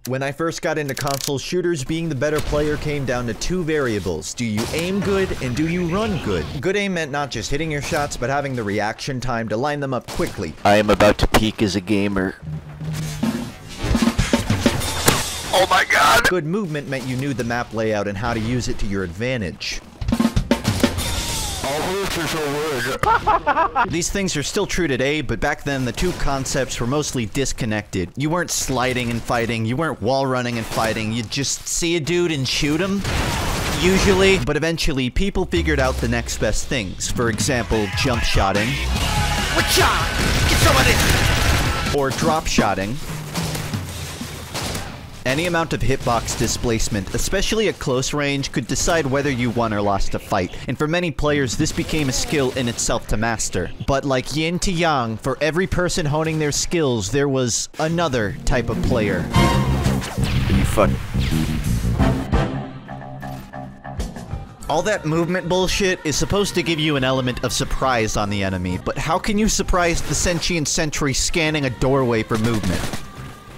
When I first got into console shooters, being the better player came down to two variables. Do you aim good, and do you run good? Good aim meant not just hitting your shots, but having the reaction time to line them up quickly. I am about to peak as a gamer. Oh my god! Good movement meant you knew the map layout and how to use it to your advantage. These things are still true today, but back then the two concepts were mostly disconnected. You weren't sliding and fighting, you weren't wall running and fighting, you'd just see a dude and shoot him. Usually, but eventually people figured out the next best things. For example, jump shotting. Get some of this! Or drop shotting. Any amount of hitbox displacement, especially at close range, could decide whether you won or lost a fight, and for many players this became a skill in itself to master. But like yin to yang, for every person honing their skills, there was another type of player. You fuck. All that movement bullshit is supposed to give you an element of surprise on the enemy, but how can you surprise the sentient sentry scanning a doorway for movement?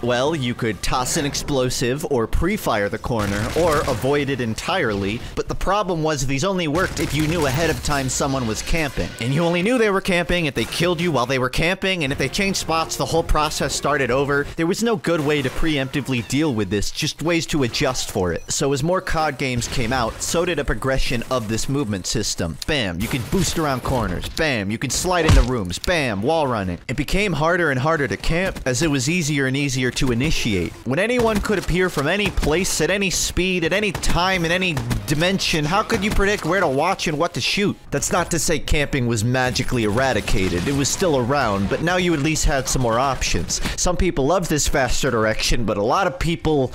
Well, you could toss an explosive, or pre-fire the corner, or avoid it entirely, but the problem was these only worked if you knew ahead of time someone was camping. And you only knew they were camping if they killed you while they were camping, and if they changed spots, the whole process started over. There was no good way to preemptively deal with this, just ways to adjust for it. So as more COD games came out, so did a progression of this movement system. Bam, you could boost around corners. Bam, you could slide into rooms. Bam, wall running. It became harder and harder to camp, as it was easier and easier to initiate. When anyone could appear from any place, at any speed, at any time, in any dimension, how could you predict where to watch and what to shoot? That's not to say camping was magically eradicated. It was still around, but now you at least had some more options. Some people love this faster direction, but a lot of people,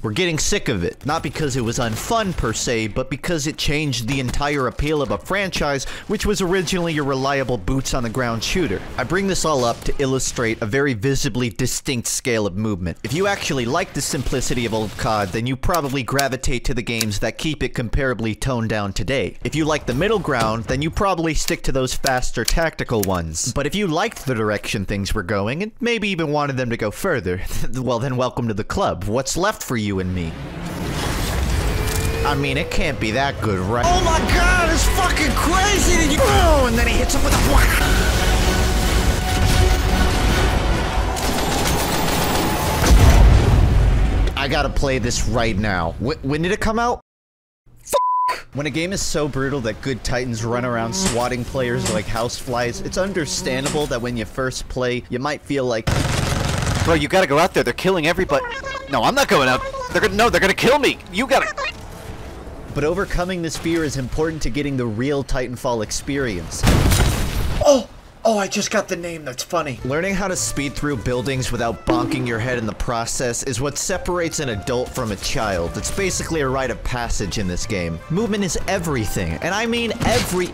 we're getting sick of it. Not because it was unfun per se, but because it changed the entire appeal of a franchise, which was originally your reliable boots-on-the-ground shooter. I bring this all up to illustrate a very visibly distinct scale of movement. If you actually like the simplicity of old COD, then you probably gravitate to the games that keep it comparably toned down today. If you like the middle ground, then you probably stick to those faster tactical ones. But if you liked the direction things were going, and maybe even wanted them to go further, well then welcome to the club. What's left for you and me? I mean, it can't be that good, right? Oh my god, it's fucking crazy! Oh, and then he hits him with a whack! I gotta play this right now. When did it come out? When a game is so brutal that good titans run around swatting players like houseflies, it's understandable that when you first play, you might feel like, bro, you gotta go out there, they're killing everybody. No, I'm not going out. They're gonna kill me. You gotta. But overcoming this fear is important to getting the real Titanfall experience. Oh, I just got the name, that's funny. Learning how to speed through buildings without bonking your head in the process is what separates an adult from a child. It's basically a rite of passage in this game. Movement is everything, and I mean every,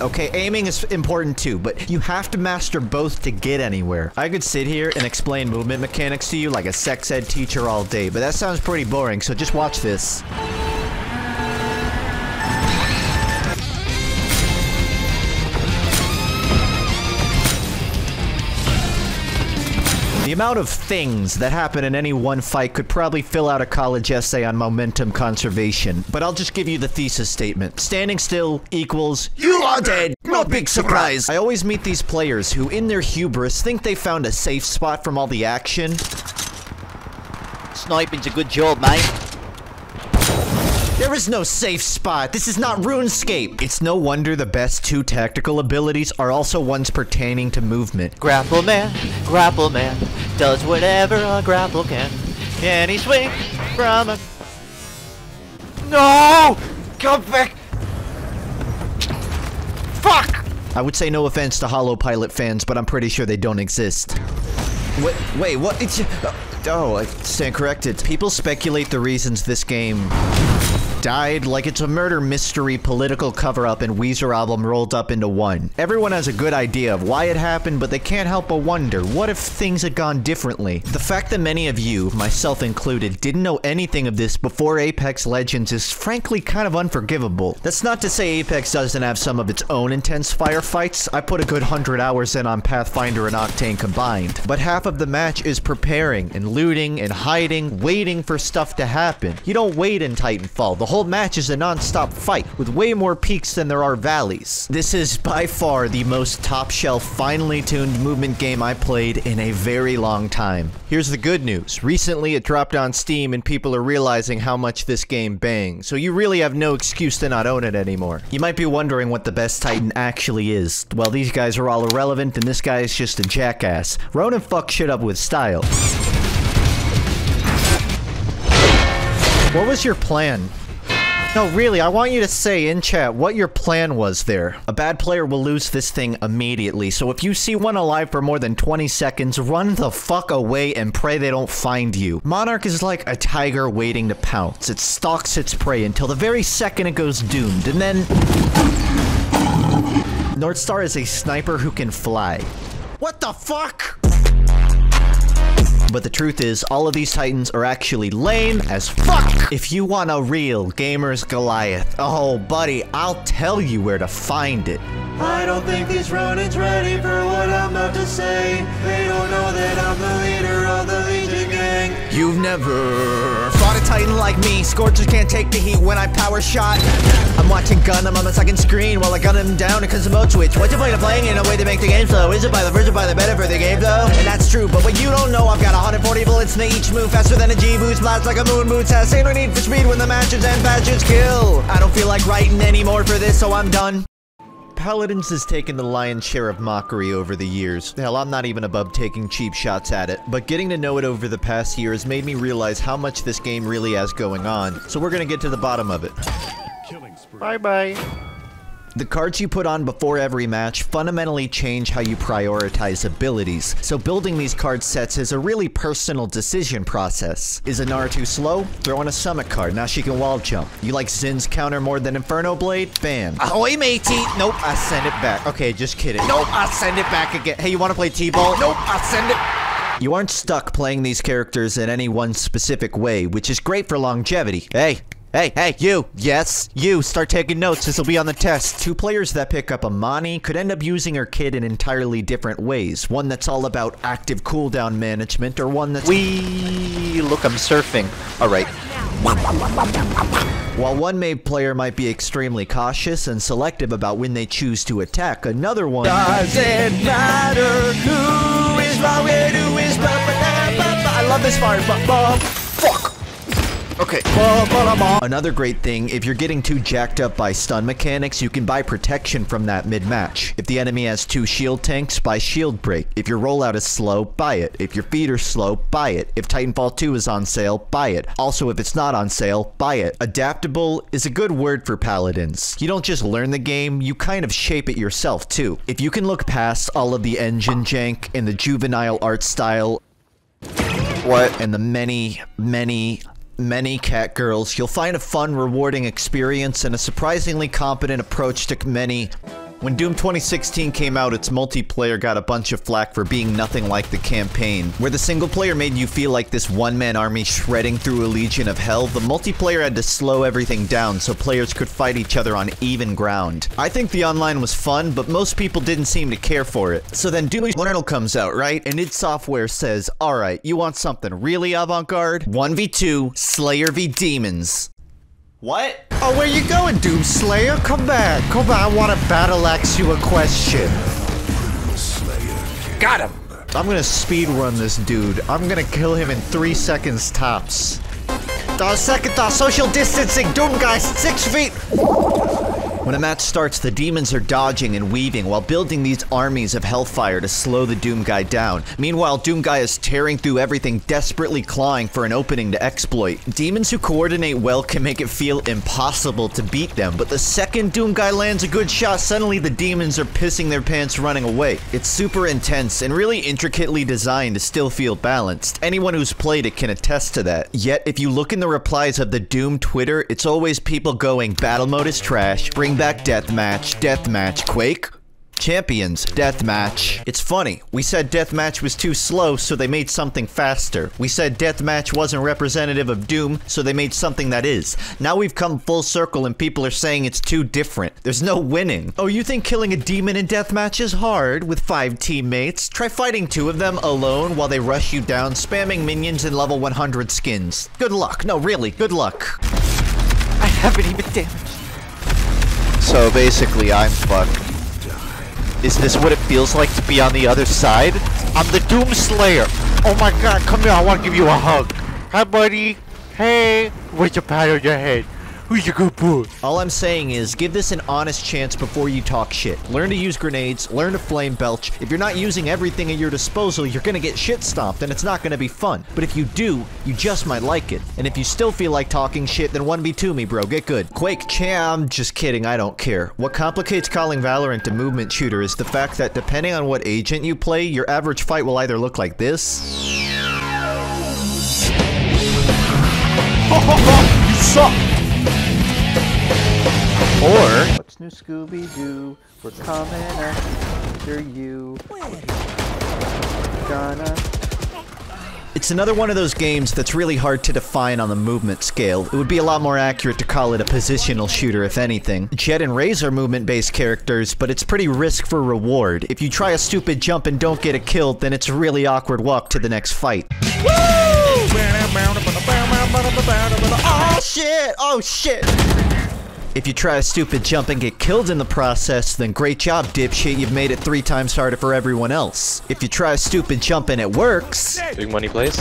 okay, aiming is important too, but you have to master both to get anywhere. I could sit here and explain movement mechanics to you like a sex ed teacher all day, but that sounds pretty boring, so just watch this. The amount of things that happen in any one fight could probably fill out a college essay on momentum conservation, but I'll just give you the thesis statement. Standing still equals you are dead! No big surprise! I always meet these players who, in their hubris, think they found a safe spot from all the action. Sniping's a good job, mate. There is no safe spot. This is not RuneScape. It's no wonder the best two tactical abilities are also ones pertaining to movement. Grapple man, does whatever a grapple can. Can he swing from a... No! Come back! Fuck! I would say no offense to Hollow Pilot fans, but I'm pretty sure they don't exist. Wait, what? Oh, I stand corrected. People speculate the reasons this game died like it's a murder mystery political cover-up and Weezer album rolled up into one. Everyone has a good idea of why it happened, but they can't help but wonder, what if things had gone differently? The fact that many of you, myself included, didn't know anything of this before Apex Legends is frankly kind of unforgivable. That's not to say Apex doesn't have some of its own intense firefights. I put a good 100 hours in on Pathfinder and Octane combined. But half of the match is preparing and looting and hiding, waiting for stuff to happen. You don't wait in Titanfall. The whole match is a non-stop fight with way more peaks than there are valleys. This is by far the most top-shelf, finely tuned movement game I played in a very long time. Here's the good news. Recently it dropped on Steam and people are realizing how much this game bangs, so you really have no excuse to not own it anymore. You might be wondering what the best Titan actually is. Well, these guys are all irrelevant and this guy is just a jackass. Ronan fucks shit up with style. What was your plan? No, really, I want you to say in chat what your plan was there. A bad player will lose this thing immediately, so if you see one alive for more than 20 seconds, run the fuck away and pray they don't find you. Monarch is like a tiger waiting to pounce. It stalks its prey until the very second it goes doomed, and then... Northstar is a sniper who can fly. What the fuck? But the truth is, all of these Titans are actually lame as fuck! If you want a real gamer's Goliath, oh buddy, I'll tell you where to find it. I don't think these Ronins ready for what I'm about to say. They don't know that I'm the leader of the Legion gang. You've never fought a Titan like me. Scorchers can't take the heat when I power shot. I'm watching Gundam on the second screen while I gun him down because of mode switch. What's the point of playing in a way to make the game slow? Is it by the first or by the better for the game though? And that's true, but what you don't know, I've got 140 bullets in each move, faster than a G-boost, blast like a moon boots, has same need for speed when the matches and badges kill. I don't feel like writing anymore for this, so I'm done. Paladins has taken the lion's share of mockery over the years. Hell, I'm not even above taking cheap shots at it, but getting to know it over the past year has made me realize how much this game really has going on, so we're gonna get to the bottom of it. Bye-bye. The cards you put on before every match fundamentally change how you prioritize abilities, so building these card sets is a really personal decision process. Is a Naruto slow? Throw in a Summit card, now she can wall jump. You like Zin's counter more than Inferno Blade? Bam. Ahoy matey! Nope, I send it back. Okay, just kidding. Nope, I send it back again. Hey, you wanna play T-ball? Nope, I send it. You aren't stuck playing these characters in any one specific way, which is great for longevity. Hey, you! Yes, you! Start taking notes, this'll be on the test. Two players that pick up Amani could end up using her kit in entirely different ways. One that's all about active cooldown management, or one that's— Look, I'm surfing. Alright. While one maeve player might be extremely cautious and selective about when they choose to attack, another one— Doesn't matter who is wrong and who is I love this fire, fuck! Okay. Another great thing, if you're getting too jacked up by stun mechanics, you can buy protection from that mid-match. If the enemy has 2 shield tanks, buy shield break. If your rollout is slow, buy it. If your feet are slow, buy it. If Titanfall 2 is on sale, buy it. Also, if it's not on sale, buy it. Adaptable is a good word for Paladins. You don't just learn the game, you kind of shape it yourself too. If you can look past all of the engine jank and the juvenile art style, and the many cat girls, you'll find a fun, rewarding experience and a surprisingly competent approach to many. When Doom 2016 came out, its multiplayer got a bunch of flack for being nothing like the campaign. Where the single player made you feel like this one-man army shredding through a legion of hell, the multiplayer had to slow everything down so players could fight each other on even ground. I think the online was fun, but most people didn't seem to care for it. So then Doom Eternal comes out, right? And id Software says, alright, you want something really avant-garde? 1v2, Slayer v Demons. What? Oh, where you going, Doomslayer? Come back. Come back. I want to battle axe you a question. Slayer. Got him. I'm gonna speed run this dude. I'm gonna kill him in 3 seconds tops. Second thought, social distancing. Doom guys, 6 feet. When a match starts, the demons are dodging and weaving while building these armies of hellfire to slow the Doom Guy down. Meanwhile, Doom Guy is tearing through everything, desperately clawing for an opening to exploit. Demons who coordinate well can make it feel impossible to beat them, but the second Doom Guy lands a good shot, suddenly the demons are pissing their pants running away. It's super intense and really intricately designed to still feel balanced. Anyone who's played it can attest to that. Yet, if you look in the replies of the Doom Twitter, it's always people going, battle mode is trash, bring back deathmatch, Quake, champions, deathmatch. It's funny, we said deathmatch was too slow, so they made something faster. We said deathmatch wasn't representative of Doom, so they made something that is. Now we've come full circle and people are saying it's too different. There's no winning. Oh, you think killing a demon in deathmatch is hard with 5 teammates? Try fighting 2 of them alone while they rush you down, spamming minions in level 100 skins. Good luck. No, really, good luck. I haven't even damaged. So basically, I'm fucked. Is this what it feels like to be on the other side? I'm the Doom Slayer. Oh my god, come here, I want to give you a hug. Hi, buddy. Hey. Where's your pat on your head? Who's your good boy? All I'm saying is, give this an honest chance before you talk shit. Learn to use grenades, learn to flame belch. If you're not using everything at your disposal, you're gonna get shit stomped and it's not gonna be fun. But if you do, you just might like it. And if you still feel like talking shit, then 1v2 me, bro. Get good. Quake, cham. Just kidding, I don't care. What complicates calling Valorant a movement shooter is the fact that depending on what agent you play, your average fight will either look like this. You suck! Or what's new, Scooby-Doo? We're coming after you. Gonna. It's another one of those games that's really hard to define on the movement scale. It would be a lot more accurate to call it a positional shooter, if anything. Jet and Raze are movement-based characters, but it's pretty risk for reward. If you try a stupid jump and don't get a kill, then it's a really awkward walk to the next fight. Woo! Oh shit! Oh shit! If you try a stupid jump and get killed in the process, then great job, dipshit, you've made it 3 times harder for everyone else. If you try a stupid jump and it works... Big money place?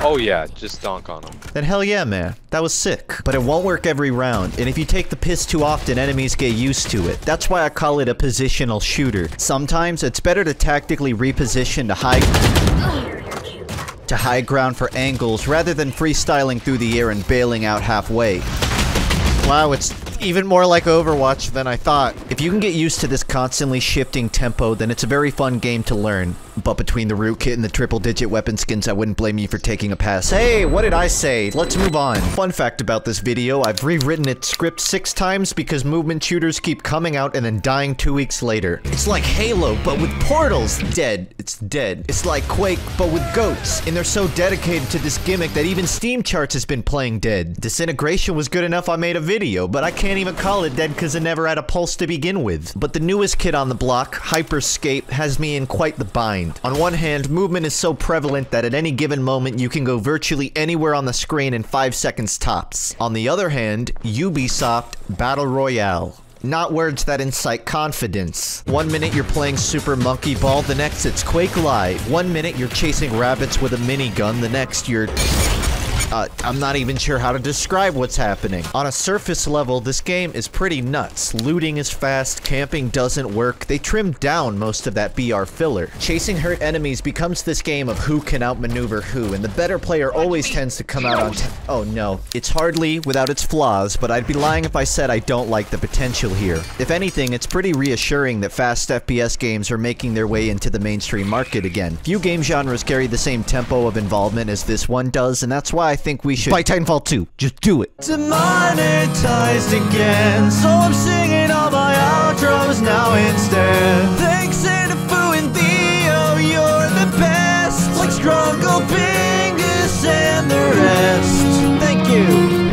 Oh yeah, just donk on them. Then hell yeah, man. That was sick. But it won't work every round, and if you take the piss too often, enemies get used to it. That's why I call it a positional shooter. Sometimes, it's better to tactically reposition to high ground for angles, rather than freestyling through the air and bailing out halfway. Wow, it's even more like Overwatch than I thought. If you can get used to this constantly shifting tempo, then it's a very fun game to learn. But between the root kit and the triple-digit weapon skins, I wouldn't blame you for taking a pass. Hey, what did I say? Let's move on. Fun fact about this video, I've rewritten its script 6 times because movement shooters keep coming out and then dying 2 weeks later. It's like Halo, but with portals. Dead. It's dead. It's like Quake, but with goats. And they're so dedicated to this gimmick that even Steam charts has been playing dead. Disintegration was good enough I made a video, but I can't even call it dead because it never had a pulse to begin with. But the newest kid on the block, Hyperscape, has me in quite the bind. On one hand, movement is so prevalent that at any given moment you can go virtually anywhere on the screen in 5 seconds tops. On the other hand, Ubisoft Battle Royale. Not words that incite confidence. 1 minute you're playing Super Monkey Ball, the next it's Quake Live. 1 minute you're chasing rabbits with a minigun, the next you're... I'm not even sure how to describe what's happening. On a surface level, this game is pretty nuts. Looting is fast, camping doesn't work. They trimmed down most of that BR filler. Chasing hurt enemies becomes this game of who can outmaneuver who, and the better player always tends to come out on top. Oh no. It's hardly without its flaws, but I'd be lying if I said I don't like the potential here. If anything, it's pretty reassuring that fast FPS games are making their way into the mainstream market again. Few game genres carry the same tempo of involvement as this one does, and that's why I think we should buy Titanfall 2. Just do it. Demonetized again, so I'm singing all my outros now instead. Thanks Szendőfi and Theo, you're the best. Like Struggle, Bingus, and the rest. Thank you.